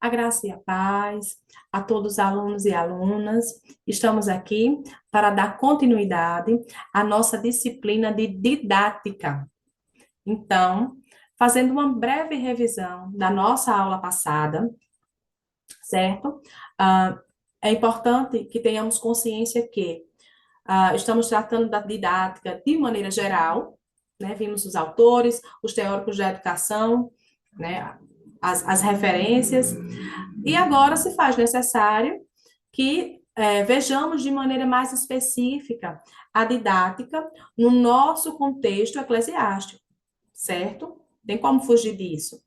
A graça e a paz a todos os alunos e alunas. Estamos aqui para dar continuidade à nossa disciplina de didática. Então, fazendo uma breve revisão da nossa aula passada, certo? É importante que tenhamos consciência que estamos tratando da didática de maneira geral, né? Vimos os autores, os teóricos da educação, né? As referências. E agora se faz necessário que vejamos de maneira mais específica a didática no nosso contexto eclesiástico, certo? Tem como fugir disso.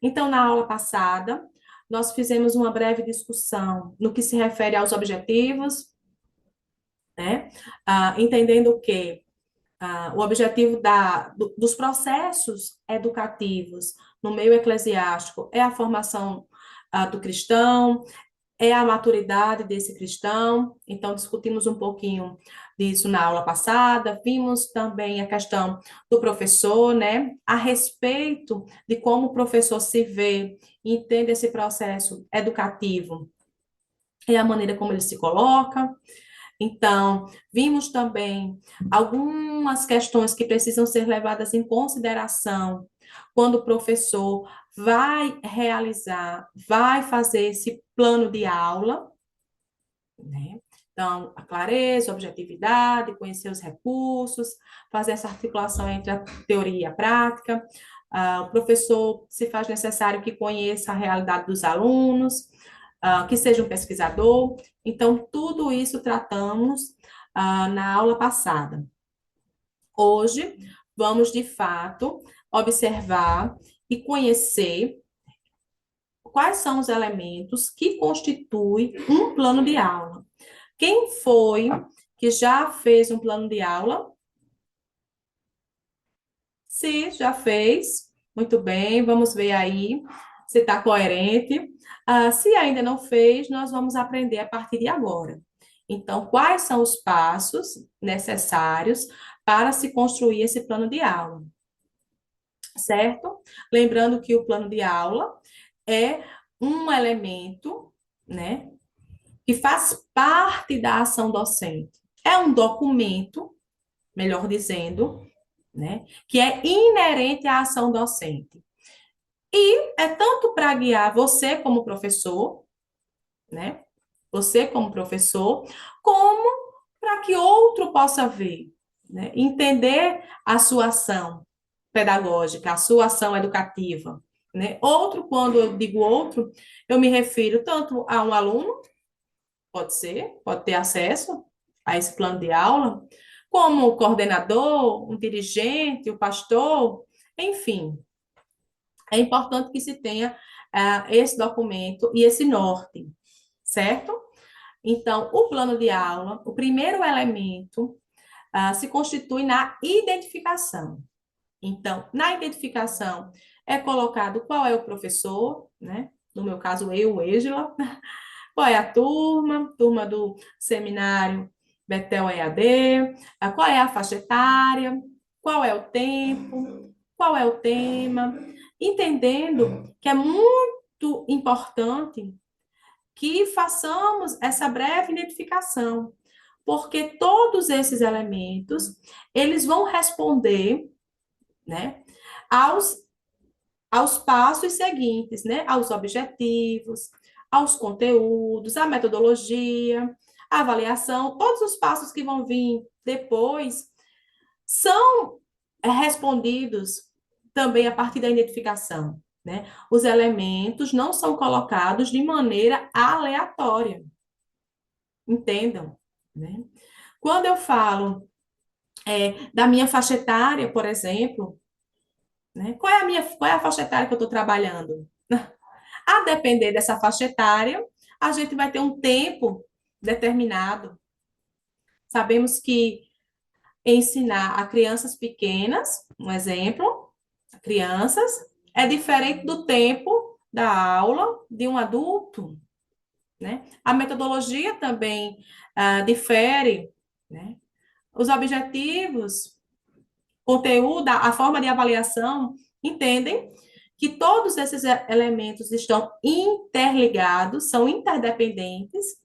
Então, na aula passada, nós fizemos uma breve discussão no que se refere aos objetivos, né? Entendendo que o objetivo dos processos educativos no meio eclesiástico é a formação do cristão, é a maturidade desse cristão. Então, discutimos um pouquinho disso na aula passada. Vimos também a questão do professor, né? A respeito de como o professor se vê e entende esse processo educativo e a maneira como ele se coloca. Então, vimos também algumas questões que precisam ser levadas em consideração quando o professor vai realizar, vai fazer esse plano de aula, né? Então, a clareza, a objetividade, conhecer os recursos, fazer essa articulação entre a teoria e a prática. O professor, se faz necessário que conheça a realidade dos alunos, que seja um pesquisador. Então, tudo isso tratamos na aula passada. Hoje, vamos, de fato, observar e conhecer quais são os elementos que constituem um plano de aula. Quem foi que já fez um plano de aula? Se já fez, muito bem, vamos ver aí se está coerente. Se ainda não fez, nós vamos aprender a partir de agora. Então, quais são os passos necessários para se construir esse plano de aula? Certo? Lembrando que o plano de aula é um elemento, né, que faz parte da ação docente. É um documento, melhor dizendo, né, que é inerente à ação docente. E é tanto para guiar você como professor, né, você como professor, como para que outro possa ver, né, entender a sua ação pedagógica, a sua ação educativa, né? Outro, quando eu digo outro, eu me refiro tanto a um aluno, pode ser, pode ter acesso a esse plano de aula, como o coordenador, um dirigente, o pastor, enfim. É importante que se tenha esse documento e esse norte, certo? Então, o plano de aula, o primeiro elemento, se constitui na identificação. Então, na identificação é colocado qual é o professor, né? No meu caso, eu, Êngela, qual é a turma, turma do seminário Betel EAD, qual é a faixa etária, qual é o tempo, qual é o tema, entendendo que é muito importante que façamos essa breve identificação, porque todos esses elementos, eles vão responder, né, aos aos passos seguintes, né? Aos objetivos, aos conteúdos, à metodologia, à avaliação, todos os passos que vão vir depois são respondidos também a partir da identificação, né? Os elementos não são colocados de maneira aleatória, entendam, né? Quando eu falo da minha faixa etária, por exemplo, né? Qual é a faixa etária que eu estou trabalhando? A depender dessa faixa etária, a gente vai ter um tempo determinado. Sabemos que ensinar a crianças pequenas, um exemplo, crianças, é diferente do tempo da aula de um adulto, né? A metodologia também difere, né? Os objetivos, conteúdo, a forma de avaliação, entendem que todos esses elementos estão interligados, são interdependentes,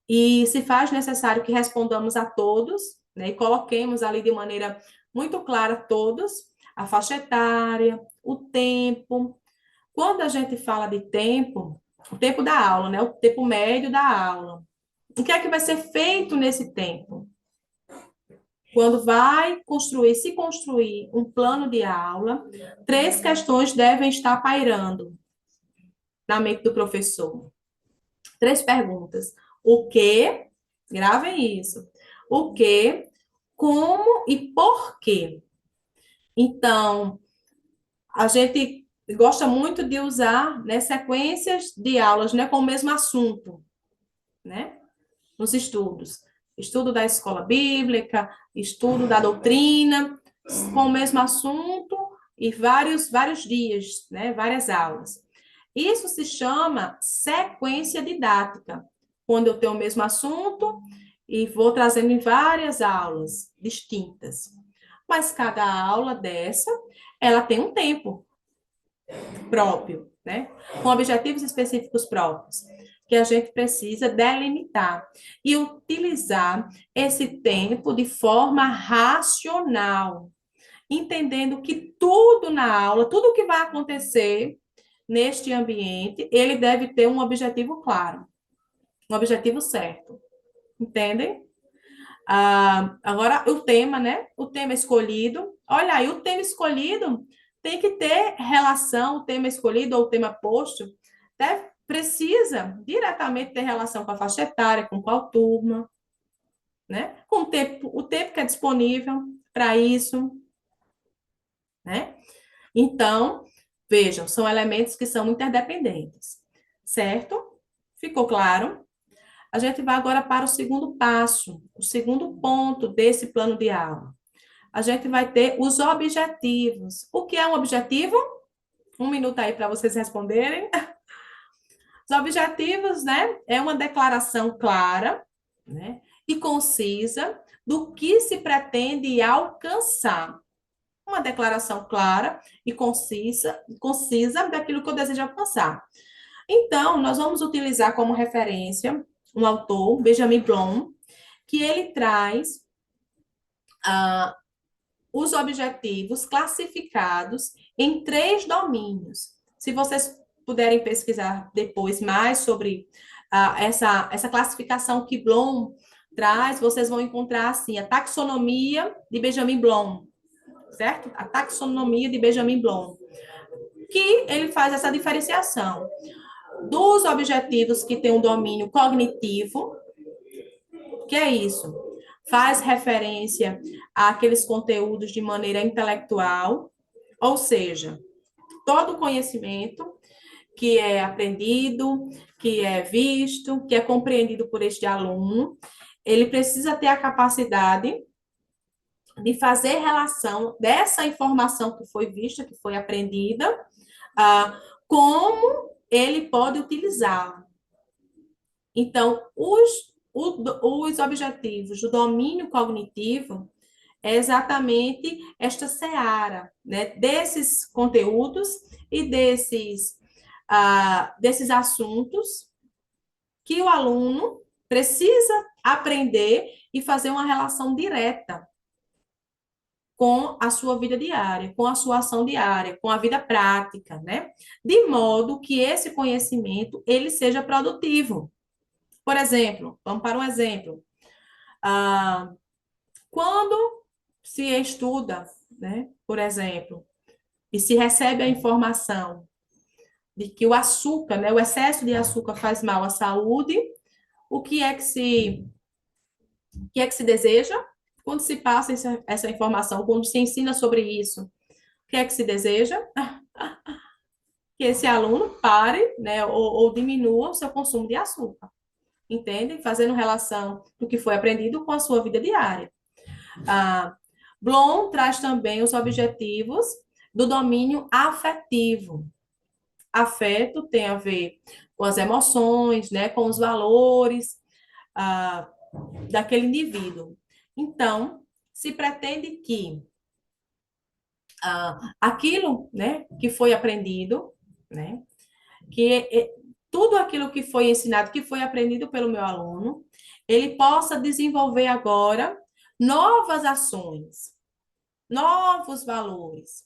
e se faz necessário que respondamos a todos, né, e coloquemos ali de maneira muito clara todos, a faixa etária, o tempo. Quando a gente fala de tempo, o tempo da aula, né, o tempo médio da aula, o que é que vai ser feito nesse tempo? Quando vai construir, se construir um plano de aula, três questões devem estar pairando na mente do professor. Três perguntas. O que? Gravem isso. O que, como e por quê? Então, a gente gosta muito de usar, né, sequências de aulas, né, com o mesmo assunto, né, nos estudos. Estudo da escola bíblica, estudo da doutrina, com o mesmo assunto e vários dias, né, várias aulas. Isso se chama sequência didática, quando eu tenho o mesmo assunto e vou trazendo em várias aulas distintas. Mas cada aula dessa, ela tem um tempo próprio, né? Com objetivos específicos próprios, que a gente precisa delimitar e utilizar esse tempo de forma racional, entendendo que tudo na aula, tudo que vai acontecer neste ambiente, ele deve ter um objetivo claro, um objetivo certo. Entendem? Agora, o tema, né? O tema escolhido. Olha aí, o tema escolhido tem que ter relação, o tema escolhido ou o tema posto, precisa diretamente ter relação com a faixa etária, com qual turma, né? Com o tempo que é disponível para isso, né? Então, vejam, são elementos que são interdependentes, certo? Ficou claro? A gente vai agora para o segundo passo, o segundo ponto desse plano de aula. A gente vai ter os objetivos. O que é um objetivo? Um minuto aí para vocês responderem. Os objetivos, né, é uma declaração clara, né, e concisa do que se pretende alcançar. Uma declaração clara e concisa daquilo que eu desejo alcançar. Então, nós vamos utilizar como referência um autor, Benjamin Bloom, que ele traz ah, os objetivos classificados em três domínios. Se vocês puderem pesquisar depois mais sobre essa classificação que Bloom traz, vocês vão encontrar assim a taxonomia de Benjamin Bloom, certo? A taxonomia de Benjamin Bloom, que ele faz essa diferenciação dos objetivos que têm um domínio cognitivo, que é isso? Faz referência àqueles conteúdos de maneira intelectual, ou seja, todo conhecimento que é aprendido, que é visto, que é compreendido por este aluno, ele precisa ter a capacidade de fazer relação dessa informação que foi vista, que foi aprendida, como ele pode utilizá-la. Então, os objetivos do domínio cognitivo é exatamente esta seara, né, desses conteúdos e desses assuntos que o aluno precisa aprender e fazer uma relação direta com a sua vida diária, com a sua ação diária, com a vida prática, né? De modo que esse conhecimento ele seja produtivo. Por exemplo, vamos para um exemplo. Quando se estuda, né, por exemplo, e se recebe a informação de que o açúcar, né, o excesso de açúcar faz mal à saúde, o que é que se deseja? Quando se passa essa informação, quando se ensina sobre isso, o que é que se deseja? Que esse aluno pare, né, ou diminua o seu consumo de açúcar, entende? Fazendo relação do que foi aprendido com a sua vida diária. Ah, Bloom traz também os objetivos do domínio afetivo. Afeto tem a ver com as emoções, né, com os valores ah, daquele indivíduo. Então, se pretende que aquilo, né, que foi aprendido, né, que tudo aquilo que foi ensinado, que foi aprendido pelo meu aluno, ele possa desenvolver agora novas ações, novos valores.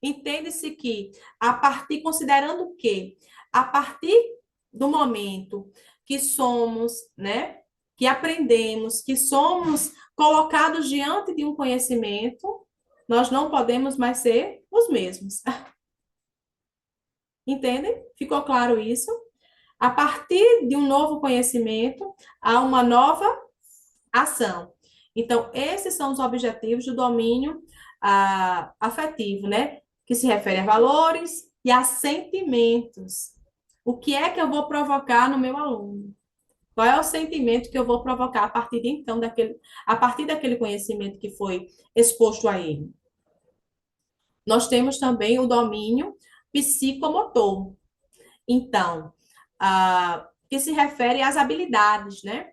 Entende-se que, considerando que, a partir do momento que somos, né, que aprendemos, que somos colocados diante de um conhecimento, nós não podemos mais ser os mesmos. Entendem? Ficou claro isso? A partir de um novo conhecimento, há uma nova ação. Então, esses são os objetivos do domínio afetivo, né? Que se refere a valores e a sentimentos. O que é que eu vou provocar no meu aluno? Qual é o sentimento que eu vou provocar a partir de então a partir daquele conhecimento que foi exposto a ele? Nós temos também o domínio psicomotor. Então, que se refere às habilidades, né?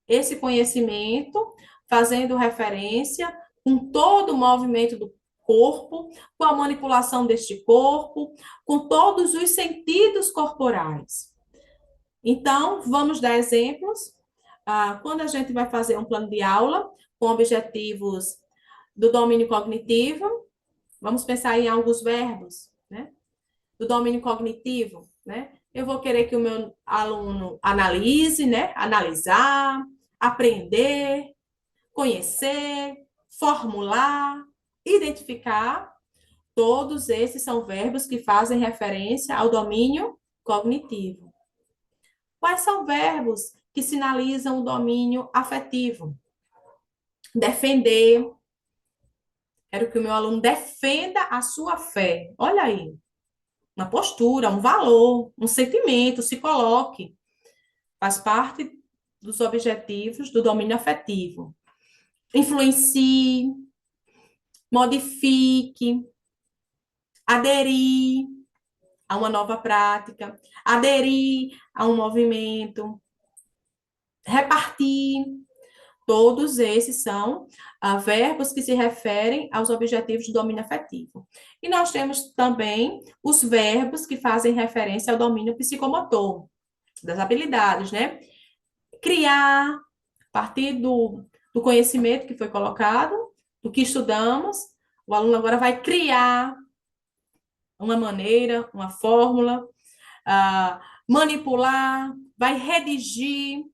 Esse conhecimento fazendo referência com todo o movimento do corpo, com a manipulação deste corpo, com todos os sentidos corporais. Então, vamos dar exemplos. Quando a gente vai fazer um plano de aula com objetivos do domínio cognitivo, vamos pensar em alguns verbos, né? Do domínio cognitivo, né? Eu vou querer que o meu aluno analise, né? Analisar, aprender, conhecer, formular, identificar. Todos esses são verbos que fazem referência ao domínio cognitivo. Quais são verbos que sinalizam o domínio afetivo? Defender. Quero que o meu aluno defenda a sua fé. Olha aí, uma postura, um valor, um sentimento, se coloque. Faz parte dos objetivos do domínio afetivo. Influencie, modifique, aderir a uma nova prática, aderir a um movimento, repartir. Todos esses são verbos que se referem aos objetivos do domínio afetivo. E nós temos também os verbos que fazem referência ao domínio psicomotor, das habilidades, né? Criar, a partir do conhecimento que foi colocado, do que estudamos, o aluno agora vai criar uma maneira, uma fórmula, manipular, vai redigir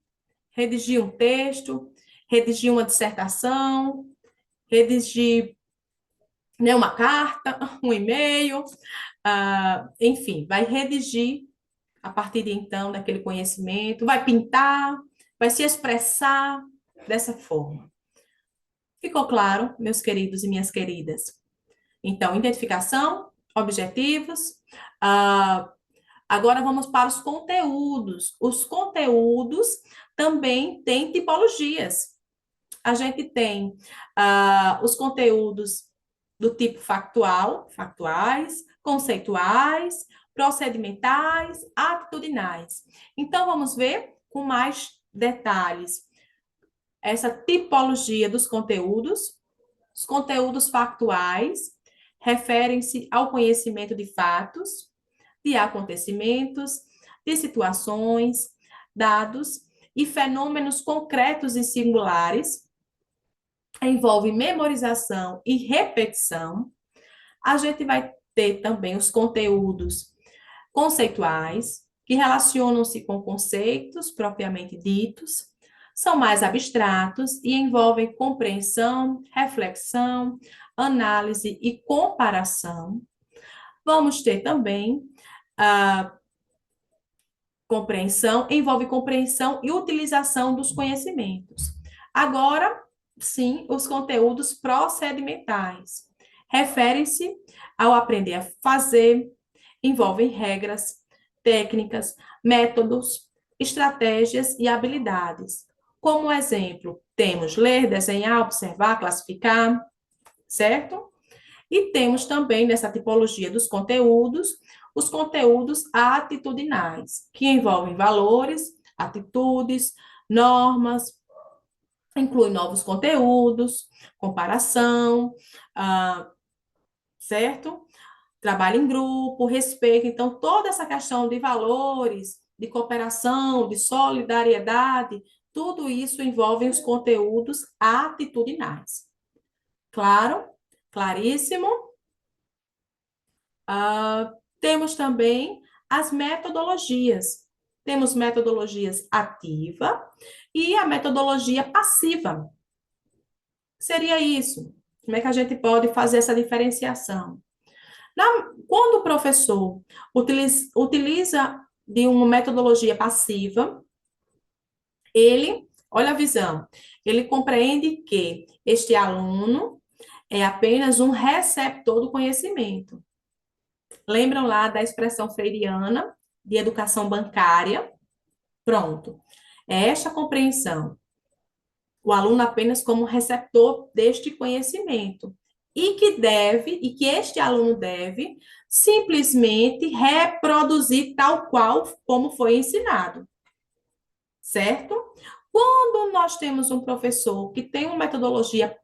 um texto, redigir uma dissertação, redigir, né, uma carta, um e-mail, enfim, vai redigir a partir de então daquele conhecimento, vai pintar, vai se expressar dessa forma. Ficou claro, meus queridos e minhas queridas? Então, identificação, objetivos. Agora vamos para os conteúdos. Os conteúdos também têm tipologias. A gente tem os conteúdos do tipo factual, factuais, conceituais, procedimentais, atitudinais. Então, vamos ver com mais detalhes essa tipologia dos conteúdos. Os conteúdos factuais referem-se ao conhecimento de fatos, de acontecimentos, de situações, dados e fenômenos concretos e singulares, envolve memorização e repetição. A gente vai ter também os conteúdos conceituais, que relacionam-se com conceitos propriamente ditos, são mais abstratos e envolvem compreensão, reflexão, análise e comparação. Vamos ter também a compreensão, envolve compreensão e utilização dos conhecimentos. Agora, sim, os conteúdos procedimentais. Referem-se ao aprender a fazer, envolvem regras, técnicas, métodos, estratégias e habilidades. Como exemplo, temos ler, desenhar, observar, classificar, certo? E temos também nessa tipologia dos conteúdos, os conteúdos atitudinais, que envolvem valores, atitudes, normas, inclui novos conteúdos, comparação, certo? Trabalho em grupo, respeito. Então, toda essa questão de valores, de cooperação, de solidariedade, tudo isso envolve os conteúdos atitudinais. Claro? Claríssimo? Temos também as metodologias. Temos metodologias ativa e a metodologia passiva. Seria isso. Como é que a gente pode fazer essa diferenciação? Quando o professor utiliza de uma metodologia passiva, olha a visão, ele compreende que este aluno é apenas um receptor do conhecimento. Lembram lá da expressão freiriana de educação bancária? Pronto. É esta compreensão. O aluno apenas como receptor deste conhecimento. E que este aluno deve simplesmente reproduzir tal qual como foi ensinado. Certo? Quando nós temos um professor que tem uma metodologia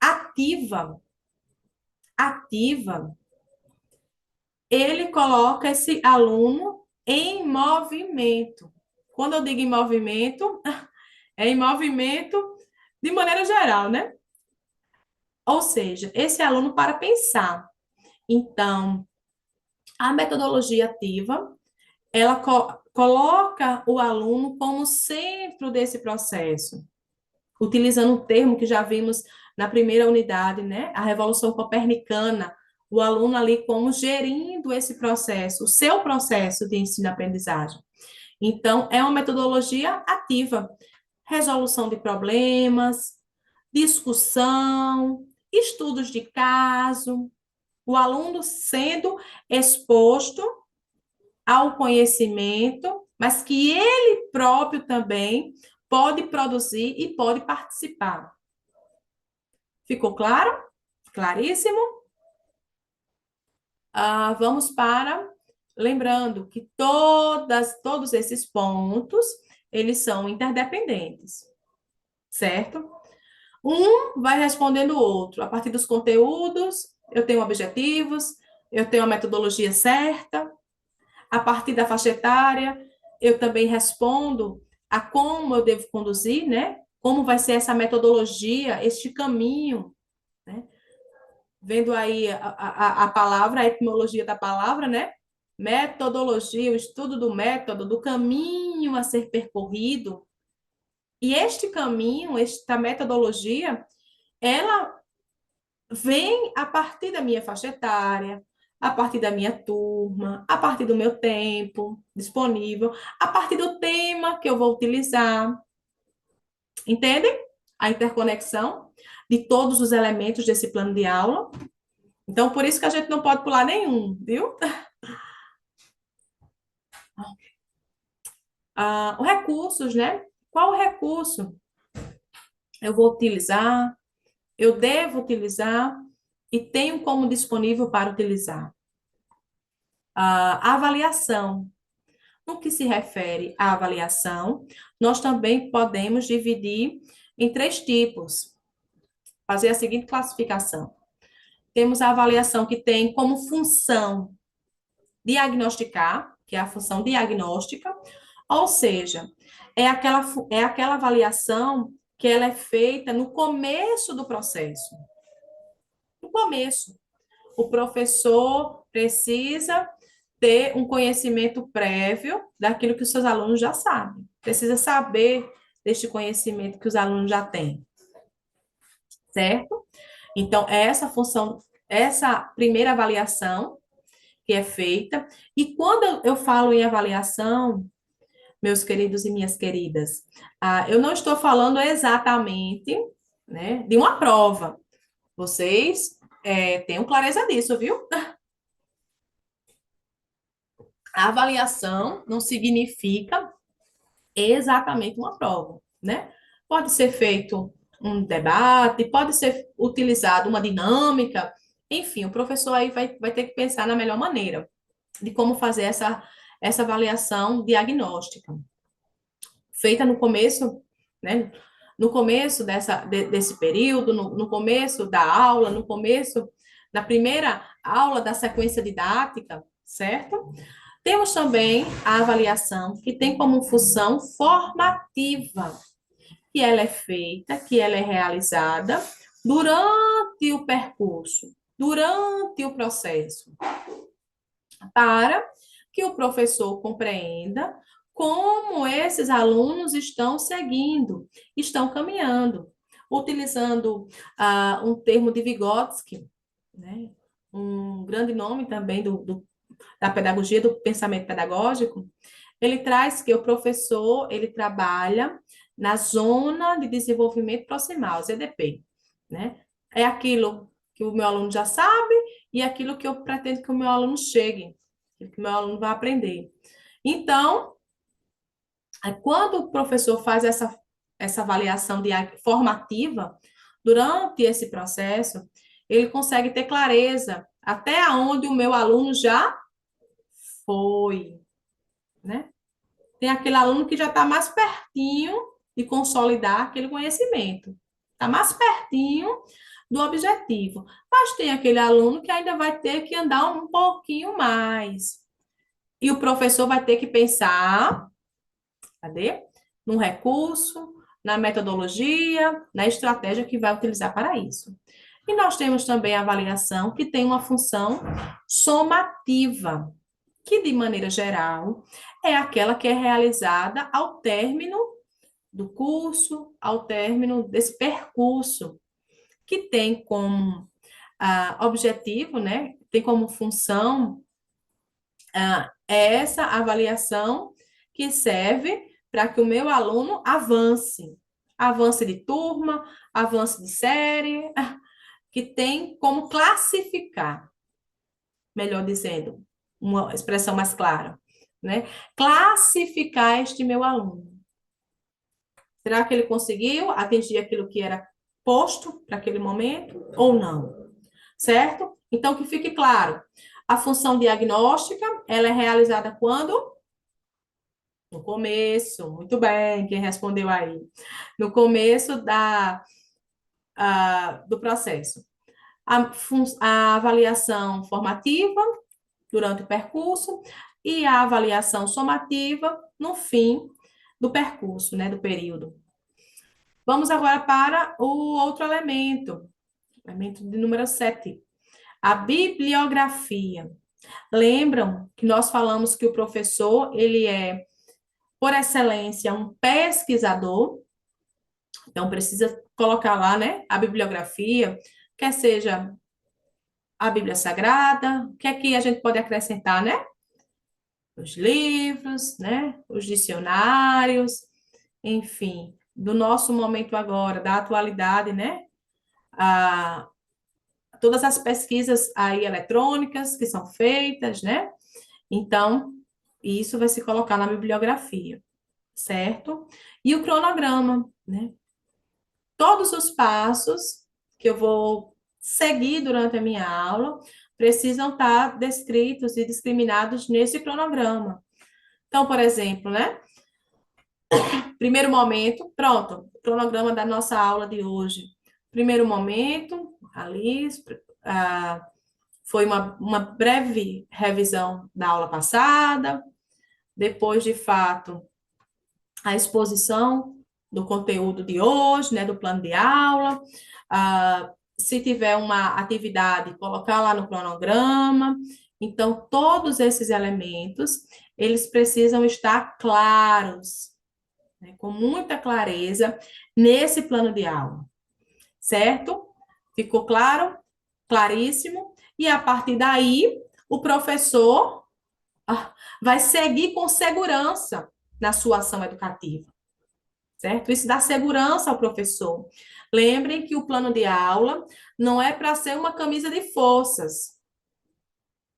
ativa, ativa, ele coloca esse aluno em movimento. Quando eu digo em movimento, é em movimento de maneira geral, né? Ou seja, esse aluno para pensar. Então, a metodologia ativa, ela coloca o aluno como centro desse processo, utilizando um termo que já vimos na primeira unidade, né? A Revolução Copernicana, o aluno ali como gerindo esse processo, o seu processo de ensino-aprendizagem. Então, é uma metodologia ativa, resolução de problemas, discussão, estudos de caso, o aluno sendo exposto ao conhecimento, mas que ele próprio também pode produzir e pode participar. Ficou claro? Claríssimo? Vamos para, lembrando que todos esses pontos, eles são interdependentes, certo? Um vai respondendo o outro. A partir dos conteúdos, eu tenho objetivos, eu tenho a metodologia certa. A partir da faixa etária, eu também respondo a como eu devo conduzir, né? Como vai ser essa metodologia, este caminho, né? Vendo aí a palavra, a etimologia da palavra, né? Metodologia, o estudo do método, do caminho a ser percorrido. E este caminho, esta metodologia, ela vem a partir da minha faixa etária, a partir da minha turma, a partir do meu tempo disponível, a partir do tema que eu vou utilizar. Entendem? A interconexão de todos os elementos desse plano de aula. Então, por isso que a gente não pode pular nenhum, viu? Os recursos, né? Qual o recurso eu vou utilizar? Eu devo utilizar e tenho como disponível para utilizar? A avaliação. No que se refere à avaliação, nós também podemos dividir em três tipos, fazer a seguinte classificação. Temos a avaliação que tem como função diagnosticar, que é a função diagnóstica, ou seja, é aquela avaliação que ela é feita no começo do processo. No começo. O professor precisa ter um conhecimento prévio daquilo que os seus alunos já sabem. Precisa saber deste conhecimento que os alunos já têm. Certo? Então, é essa função, essa primeira avaliação que é feita. E quando eu falo em avaliação, meus queridos e minhas queridas, eu não estou falando exatamente, né, de uma prova. Vocês tenham clareza disso, viu? A avaliação não significa exatamente uma prova, né? Pode ser feito um debate, pode ser utilizado uma dinâmica, enfim, o professor aí vai ter que pensar na melhor maneira de como fazer essa avaliação diagnóstica. Feita no começo, né? No começo desse período, no começo da aula, no começo na primeira aula da sequência didática, certo? Temos também a avaliação, que tem como função formativa, que ela é feita, que ela é realizada durante o percurso, durante o processo, para que o professor compreenda como esses alunos estão seguindo, estão caminhando, utilizando um termo de Vygotsky, né? Um grande nome também da pedagogia, do pensamento pedagógico. Ele traz que o professor, ele trabalha na zona de desenvolvimento proximal, ZDP, né? É aquilo que o meu aluno já sabe e aquilo que eu pretendo que o meu aluno chegue, que o meu aluno vai aprender. Então, quando o professor faz essa avaliação formativa, durante esse processo, ele consegue ter clareza até onde o meu aluno já foi, né? Tem aquele aluno que já está mais pertinho de consolidar aquele conhecimento, está mais pertinho do objetivo. Mas tem aquele aluno que ainda vai ter que andar um pouquinho mais. E o professor vai ter que pensar, cadê? No recurso, na metodologia, na estratégia que vai utilizar para isso. E nós temos também a avaliação que tem uma função somativa, que de maneira geral é aquela que é realizada ao término do curso, ao término desse percurso, que tem como objetivo, né, tem como função essa avaliação que serve para que o meu aluno avance, avance de turma, avance de série, que tem como classificar, melhor dizendo, uma expressão mais clara, né? Classificar este meu aluno. Será que ele conseguiu atingir aquilo que era posto para aquele momento ou não? Certo? Então, que fique claro, a função diagnóstica, ela é realizada quando? No começo, muito bem, quem respondeu aí? No começo do processo. A avaliação formativa, durante o percurso, e a avaliação somativa no fim do percurso, né, do período. Vamos agora para o outro elemento de número 7, a bibliografia. Lembram que nós falamos que o professor, ele é, por excelência, um pesquisador, então precisa colocar lá, né, a bibliografia, quer seja a Bíblia Sagrada, o que é que a gente pode acrescentar, né? Os livros, né? Os dicionários, enfim, do nosso momento agora, da atualidade, né? A, todas as pesquisas aí eletrônicas que são feitas, né? Então, isso vai se colocar na bibliografia, certo? E o cronograma, né? Todos os passos que eu vou seguir durante a minha aula precisam estar descritos e discriminados nesse cronograma. Então, por exemplo, né? Primeiro momento, pronto, cronograma da nossa aula de hoje. Primeiro momento, ali, foi uma breve revisão da aula passada, depois, de fato, a exposição do conteúdo de hoje, né, do plano de aula. Se tiver uma atividade, colocar lá no cronograma. Então, todos esses elementos, eles precisam estar claros, né, com muita clareza, nesse plano de aula, certo? Ficou claro? Claríssimo. E a partir daí, o professor vai seguir com segurança na sua ação educativa, certo? Isso dá segurança ao professor. Lembrem que o plano de aula não é para ser uma camisa de forças,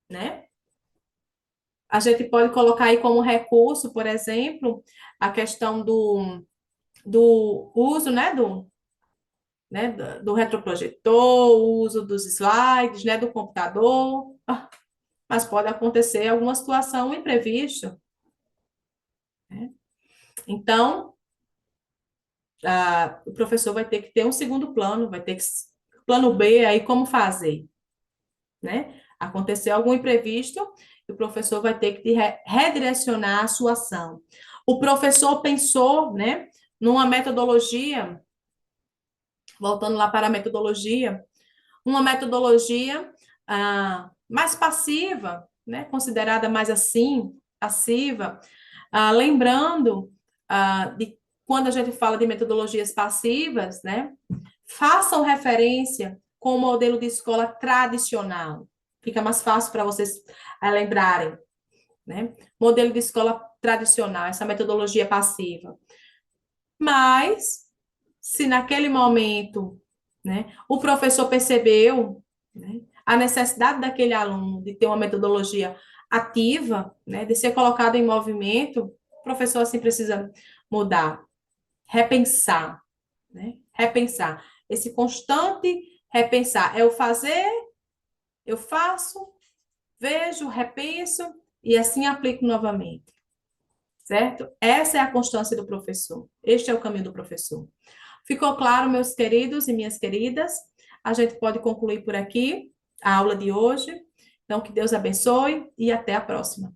né? A gente pode colocar aí como recurso, por exemplo, a questão do uso, né, do retroprojetor, o uso dos slides, né, do computador, mas pode acontecer alguma situação imprevista, né? Então, o professor vai ter que ter um segundo plano, vai ter que plano B aí como fazer, né? Aconteceu algum imprevisto, o professor vai ter que redirecionar a sua ação. O professor pensou, né, numa metodologia, voltando lá para a metodologia, uma metodologia mais passiva, né, considerada mais assim, passiva, lembrando de quando a gente fala de metodologias passivas, né, façam referência com o modelo de escola tradicional. Fica mais fácil para vocês lembrarem, né? Modelo de escola tradicional, essa metodologia passiva. Mas, se naquele momento, né, o professor percebeu, né, a necessidade daquele aluno de ter uma metodologia ativa, né, de ser colocado em movimento, o professor assim precisa mudar, repensar, né? Repensar. Esse constante repensar. É o fazer, eu faço, vejo, repenso e assim aplico novamente, certo? Essa é a constância do professor. Este é o caminho do professor. Ficou claro, meus queridos e minhas queridas? A gente pode concluir por aqui a aula de hoje. Então, que Deus abençoe e até a próxima.